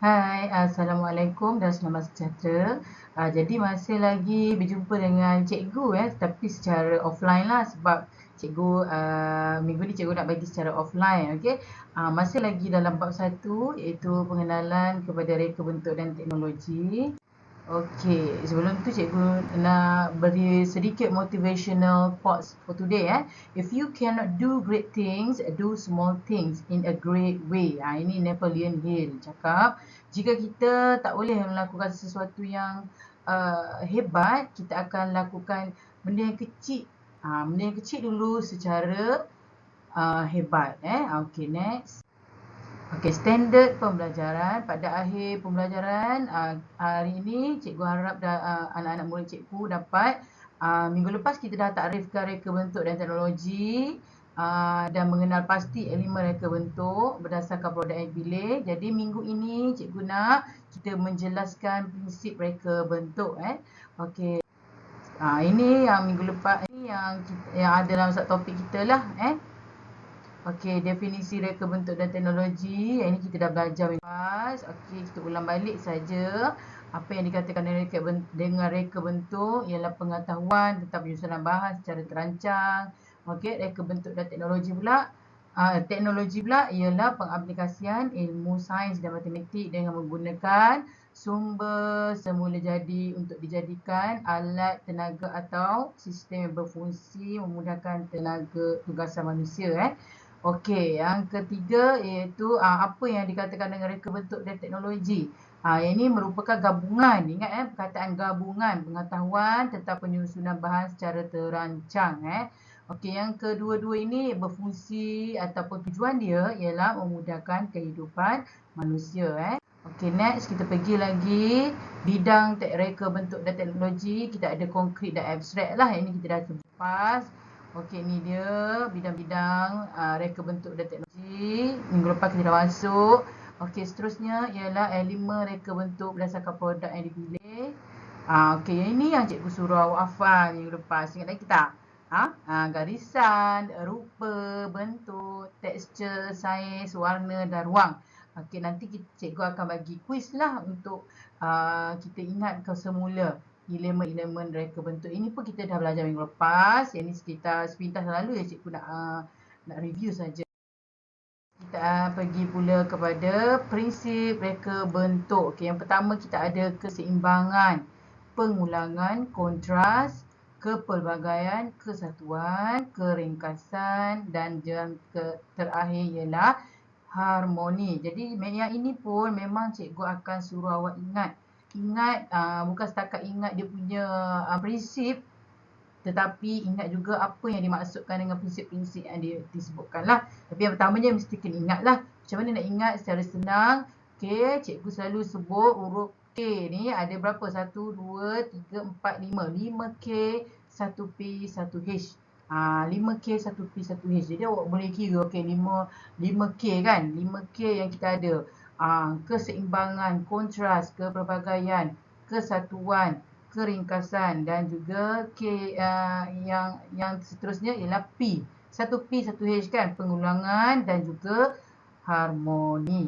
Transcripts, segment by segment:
Hai, Assalamualaikum dan selamat sejahtera. Jadi masih lagi berjumpa dengan cikgu tapi secara offline lah sebab cikgu minggu ni cikgu nak bagi secara offline, okey. Masih lagi dalam bab 1 iaitu pengenalan kepada reka bentuk dan teknologi. Okey, sebelum tu cikgu nak beri sedikit motivational quotes for today. If you cannot do great things, do small things in a great way. Ini Napoleon Hill cakap, jika kita tak boleh melakukan sesuatu yang hebat, kita akan lakukan benda yang kecil. Benda yang kecil dulu secara hebat. Okey, next. Okey, standard pembelajaran. Pada akhir pembelajaran hari ini, cikgu harap anak-anak murid cikgu dapat minggu lepas kita dah takrifkan reka bentuk dan teknologi dan mengenal pasti elemen reka bentuk berdasarkan produk yang dipilih. Jadi minggu ini cikgu nak kita menjelaskan prinsip reka bentuk. Okey. Ini yang minggu lepas ni yang ada dalam topik kita lah. Okey, definisi reka bentuk dan teknologi. Yang ini kita dah belajar minggu lepas. Okey, kita ulang balik saja. Apa yang dikatakan dengan reka bentuk ialah pengetahuan tentang penyusunan bahan secara terancang. Okey, reka bentuk dan teknologi pula. Teknologi pula ialah pengaplikasian ilmu sains dan matematik dengan menggunakan sumber semula jadi untuk dijadikan alat tenaga atau sistem yang berfungsi memudahkan tenaga tugasan manusia. Okey, yang ketiga iaitu apa yang dikatakan dengan reka bentuk dan teknologi. Yang ini merupakan gabungan, ingat perkataan gabungan pengetahuan tentang penyusunan bahan secara terancang. Okey, yang kedua-dua ini berfungsi ataupun tujuan dia ialah memudahkan kehidupan manusia. Okey, next kita pergi lagi bidang reka bentuk dan teknologi. Kita ada konkret dan abstrak lah. Yang ini kita dah lepas. Okey, ni dia bidang-bidang reka bentuk dan teknologi. Minggu lepas kita dah masuk. Okey, seterusnya ialah elemen reka bentuk berdasarkan produk yang dipilih. Okey, yang ini yang cikgu suruh awak hafal minggu lepas. Ingat lagi tak? Garisan, rupa, bentuk, tekstur, saiz, warna dan ruang. Okey, nanti cikgu akan bagi quiz lah untuk kita ingat ke semula elemen-elemen reka bentuk. Ini pun kita dah belajar minggu lepas. Yang ini sekitar sepintas lalu ya cikgu nak review saja. Kita pergi pula kepada prinsip reka bentuk. Okey, yang pertama kita ada keseimbangan, pengulangan, kontras, kepelbagaian, kesatuan, keringkasan dan yang terakhir ialah harmoni. Jadi yang ini pun memang cikgu akan suruh awak ingat. Bukan setakat ingat dia punya prinsip, tetapi ingat juga apa yang dimaksudkan dengan prinsip-prinsip yang disebutkan lah. Tapi yang pertamanya mesti kena ingat lah. Macam mana nak ingat secara senang. Okay, cikgu selalu sebut huruf K ni ada berapa? 1, 2, 3, 4, 5. 5K, 1P, 1H. 5K, 1P, 1H. Jadi awak boleh kira, okay, 5K kan? 5K yang kita ada. Keseimbangan, kontras, kepelbagaian, kesatuan, keringkasan dan juga yang seterusnya ialah P. 1P, 1H kan? Pengulangan dan juga harmoni.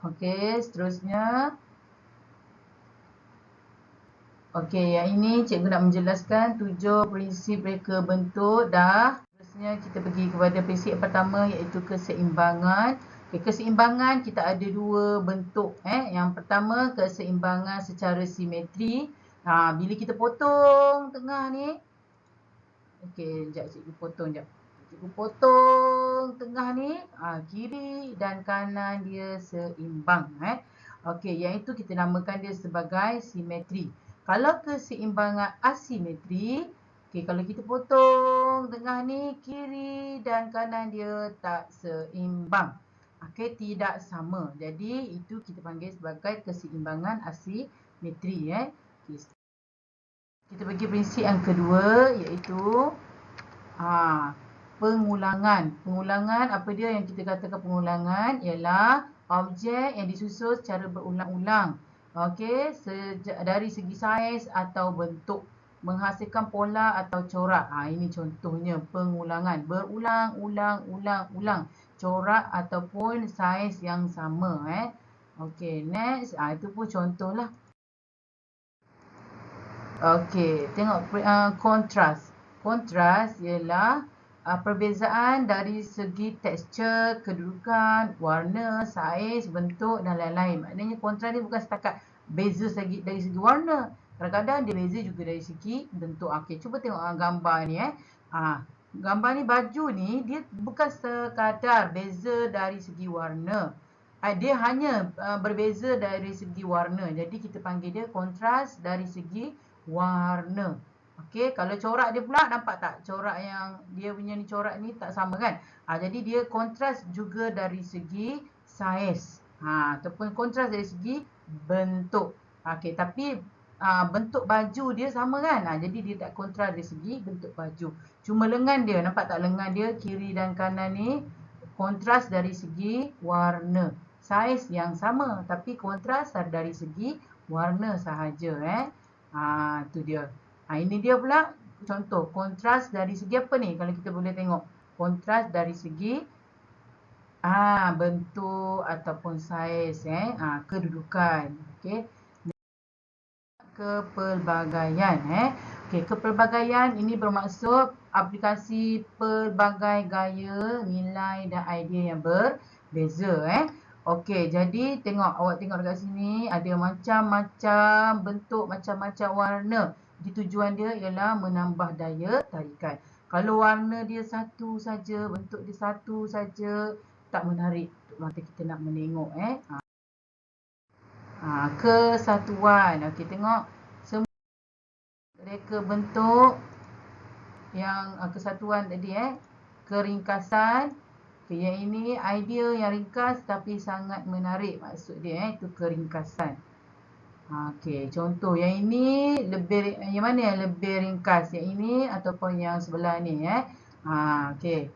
Okey, seterusnya. Okey, yang ini cikgu nak menjelaskan 7 prinsip reka bentuk dah. Seterusnya kita pergi kepada prinsip yang pertama iaitu keseimbangan. Okay, keseimbangan kita ada 2 bentuk. Yang pertama keseimbangan secara simetri. Bila kita potong tengah ni. Okey, sekejap cikgu potong sekejap. Cikgu potong tengah ni, kiri dan kanan dia seimbang. Okey, yang itu kita namakan dia sebagai simetri. Kalau keseimbangan asimetri, okey, kalau kita potong tengah ni, kiri dan kanan dia tak seimbang. Okey, tidak sama. Jadi itu kita panggil sebagai keseimbangan asimetri. Okay. Kita pergi prinsip yang kedua iaitu pengulangan. Pengulangan, apa dia yang kita katakan pengulangan? Ialah objek yang disusun secara berulang-ulang. Okey, dari segi saiz atau bentuk, menghasilkan pola atau corak. Ini contohnya pengulangan. Berulang-ulang, corak ataupun saiz yang sama. Okey, next. Itu pun contohlah. Okey, tengok kontras. Kontras ialah perbezaan dari segi tekstur, kedudukan, warna, saiz, bentuk dan lain-lain. Maknanya kontras ni bukan setakat beza dari segi warna. Kadang-kadang dia beza juga dari segi bentuk. Okey, cuba tengok gambar ni gambar ni, baju ni dia bukan sekadar beza dari segi warna. Dia hanya berbeza dari segi warna. Jadi kita panggil dia kontras dari segi warna. Okey, kalau corak dia pula, nampak tak? Corak yang dia punya ni, corak ni tak sama kan? Jadi dia kontras juga dari segi saiz. Ataupun kontras dari segi bentuk. Okey, tapi bentuk baju dia sama kan? Jadi dia tak kontras dari segi bentuk baju. Cuma lengan dia, nampak tak lengan dia kiri dan kanan ni kontras dari segi warna. Saiz yang sama tapi kontras dari segi warna sahaja tu dia. Ini dia pula contoh kontras dari segi apa ni? Kalau kita boleh tengok kontras dari segi bentuk ataupun saiz kedudukan. Okey. Kepelbagaian Okey, kepelbagaian ini bermaksud aplikasi pelbagai gaya, nilai dan idea yang berbeza Okey, jadi awak tengok dekat sini ada macam-macam bentuk, macam-macam warna. Jadi tujuan dia ialah menambah daya tarikan. Kalau warna dia satu saja, bentuk dia satu saja, tak menarik untuk mata kita nak menengok kesatuan. Okey, tengok reka bentuk yang kesatuan tadi keringkasan. Okay, yang ini idea yang ringkas tapi sangat menarik, maksud dia itu keringkasan. Okey, contoh yang ini yang mana yang lebih ringkas, yang ini ataupun yang sebelah ni okey.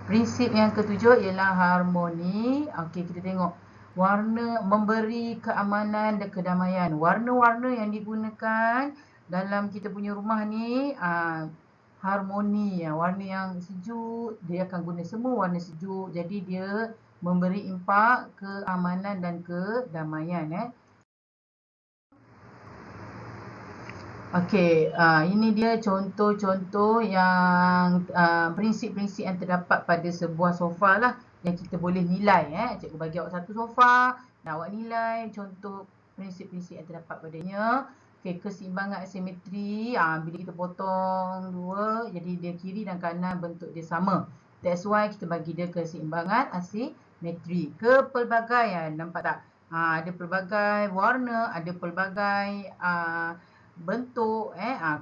Prinsip yang ketujuh ialah harmoni. Okey, kita tengok warna memberi keamanan dan kedamaian. Warna-warna yang digunakan dalam kita punya rumah ni harmoni warna yang sejuk, dia akan guna semua warna sejuk. Jadi dia memberi impak keamanan dan kedamaian Okey, ini dia contoh-contoh yang prinsip-prinsip yang terdapat pada sebuah sofa lah yang kita boleh nilai Cikgu bagi awak satu sofa dan awak nilai contoh prinsip-prinsip yang terdapat padanya. Okey, keseimbangan asimetri, bila kita potong dua, jadi dia kiri dan kanan bentuk dia sama. That's why kita bagi dia keseimbangan asimetri. Kepelbagaian, nampak tak? Ada pelbagai warna, ada pelbagai bentuk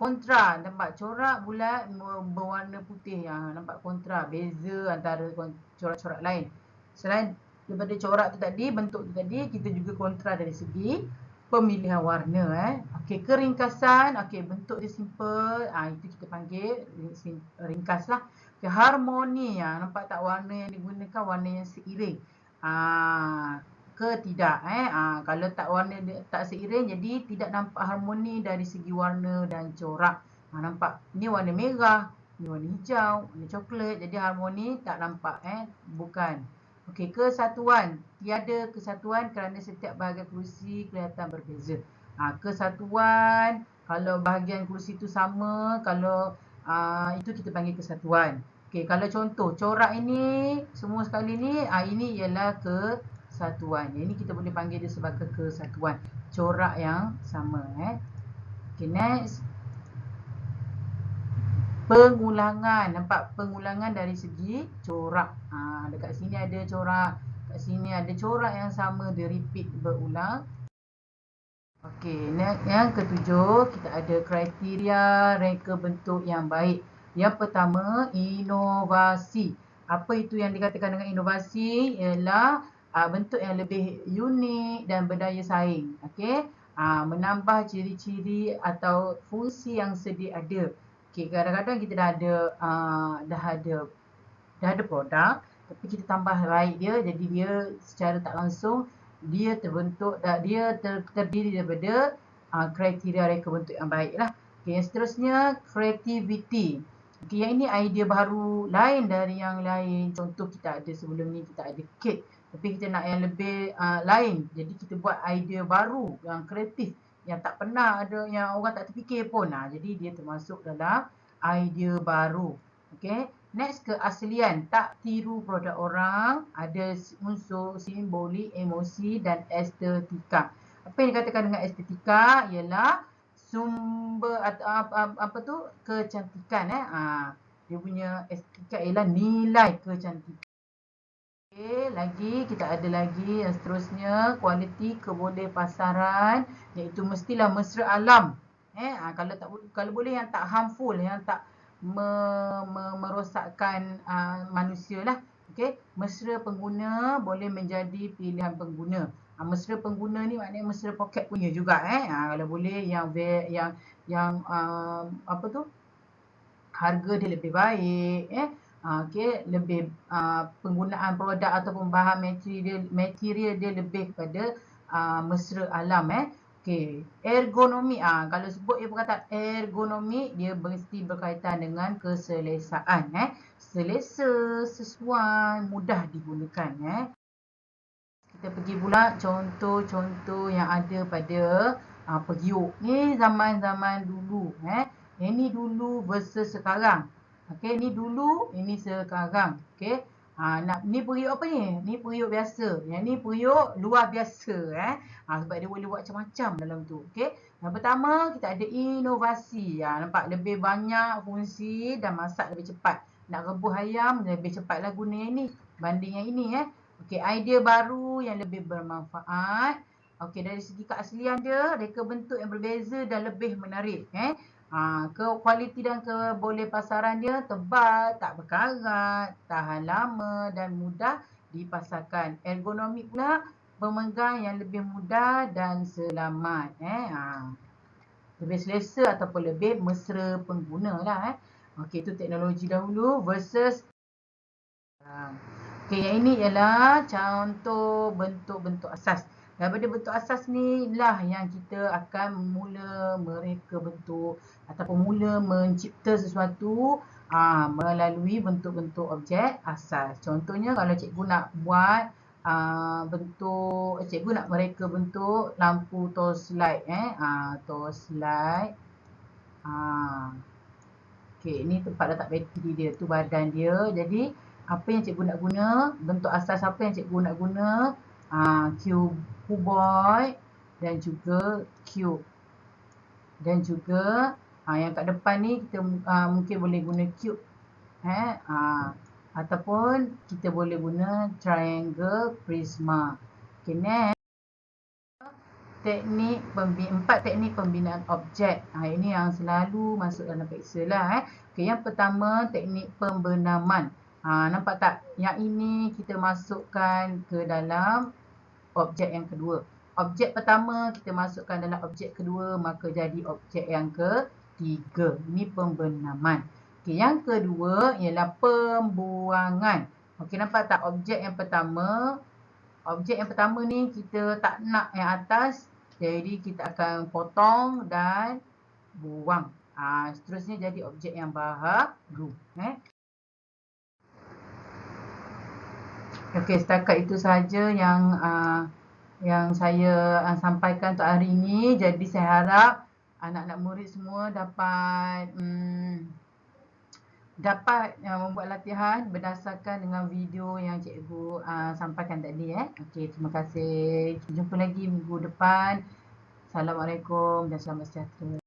kontra, nampak corak bulat berwarna putih nampak kontra, beza antara corak-corak lain. Selain daripada corak tu tadi, bentuk tu tadi, kita juga kontra dari segi pemilihan warna Okey, keringkasan, okey, bentuk dia simple, itu kita panggil ringkas lah. Okay, harmoni, nampak tak warna yang digunakan warna yang seiring ke tidak kalau tak warna tak seiring, jadi tidak nampak harmoni dari segi warna dan corak. Nampak ni warna merah, ni warna hijau, warna coklat, jadi harmoni tak nampak bukan. Okey, kesatuan, tiada kesatuan kerana setiap bahagian kerusi kelihatan berbeza. Kesatuan, kalau bahagian kerusi itu sama, kalau itu kita panggil kesatuan. Okey, kalau contoh corak ini semua sekali ni, ini ialah kesatuan. Ini kita boleh panggil dia sebagai kesatuan. Corak yang sama Okay, next. Pengulangan. Nampak pengulangan dari segi corak. Dekat sini ada corak, dekat sini ada corak yang sama, dia repeat berulang. Okey, next yang ketujuh, kita ada kriteria reka bentuk yang baik. Yang pertama, inovasi. Apa itu yang dikatakan dengan inovasi? Ialah bentuk yang lebih unik dan berdaya saing. Okey, menambah ciri-ciri atau fungsi yang sedia ada. Okey, kadang-kadang kita dah ada produk, tapi kita tambah baik dia, jadi dia secara tak langsung dia terbentuk, dia terdiri daripada kriteria reka bentuk yang baik lah. Okay, yang seterusnya, creativity. Okey, yang ini idea baru lain dari yang lain. Contoh kita ada sebelum ni kita ada kek. Tapi kita nak yang lebih lain. Jadi kita buat idea baru yang kreatif. Yang tak pernah ada, yang orang tak terfikir pun. Jadi dia termasuk dalam idea baru. Okey. Next, keaslian. Tak tiru produk orang. Ada unsur simbolik, emosi dan estetika. Apa yang dikatakan dengan estetika ialah sumber atau apa tu, kecantikan. Dia punya estetika ialah nilai kecantikan. Okey, lagi kita ada lagi yang seterusnya, kualiti kebolehpasaran, iaitu mestilah mesra alam. Kalau boleh yang tak harmful, yang tak merosakkan manusia lah. Okey, mesra pengguna boleh menjadi pilihan pengguna. Mesra pengguna ni maknanya mesra poket punya juga. Kalau boleh yang apa tu, harga dia lebih baik, okey, lebih penggunaan produk ataupun bahan material dia lebih kepada mesra alam. Okey, ergonomi. Kalau sebut dia perkataan ergonomi, dia mesti berkaitan dengan keselesaan. Selesa, sesuai, mudah digunakan. Kita pergi pula contoh-contoh yang ada pada periuk. Ni zaman-zaman dulu. Ini dulu versus sekarang. Okey, ni dulu, ini sekarang. Okey. Ni periuk apa ni? Ni periuk biasa. Yang ni periuk luar biasa. Sebab dia boleh buat macam-macam dalam tu. Okey. Yang pertama, kita ada inovasi. Nampak lebih banyak fungsi dan masak lebih cepat. Nak rebus ayam lebih cepatlah guna yang ni banding yang ini. Okey, idea baru yang lebih bermanfaat. Okey, dari segi keaslian dia, reka bentuk yang berbeza dan lebih menarik. Kualiti dan kebolehpasaran dia tebal, tak berkarat, tahan lama dan mudah dipasarkan. Ergonomi pula, pemegang yang lebih mudah dan selamat. Lebih selesa ataupun lebih mesra pengguna lah. Okey, itu teknologi dahulu versus okey, yang ini ialah contoh bentuk-bentuk asas. Daripada bentuk asas ni lah yang kita akan mula mereka bentuk ataupun mula mencipta sesuatu melalui bentuk-bentuk objek asas. Contohnya kalau cikgu nak buat cikgu nak mereka bentuk lampu torchlight. Torchlight. Okey, ni tempat letak bateri dia, tu badan dia. Jadi apa yang cikgu nak guna, bentuk asas apa yang cikgu nak guna, cuboid dan juga cube. Dan juga yang kat depan ni kita mungkin boleh guna cube. Ataupun kita boleh guna triangle prisma. Okay, next. Empat teknik pembinaan objek. Ini yang selalu masuk dalam Excel lah. Okay, yang pertama, teknik pembenaman. Nampak tak? Yang ini kita masukkan ke dalam objek yang kedua. Objek pertama kita masukkan dalam objek kedua, maka jadi objek yang ketiga. Ini pembenaman. Okay, yang kedua ialah pembuangan. Okay, nampak tak? Objek yang pertama ni kita tak nak yang atas. Jadi kita akan potong dan buang. Seterusnya jadi objek yang baru. Okey, setakat itu saja yang saya sampaikan untuk hari ini. Jadi saya harap anak-anak murid semua dapat membuat latihan berdasarkan dengan video yang cikgu sampaikan tadi. Okey, terima kasih. Jumpa lagi minggu depan. Assalamualaikum dan selamat sejahtera.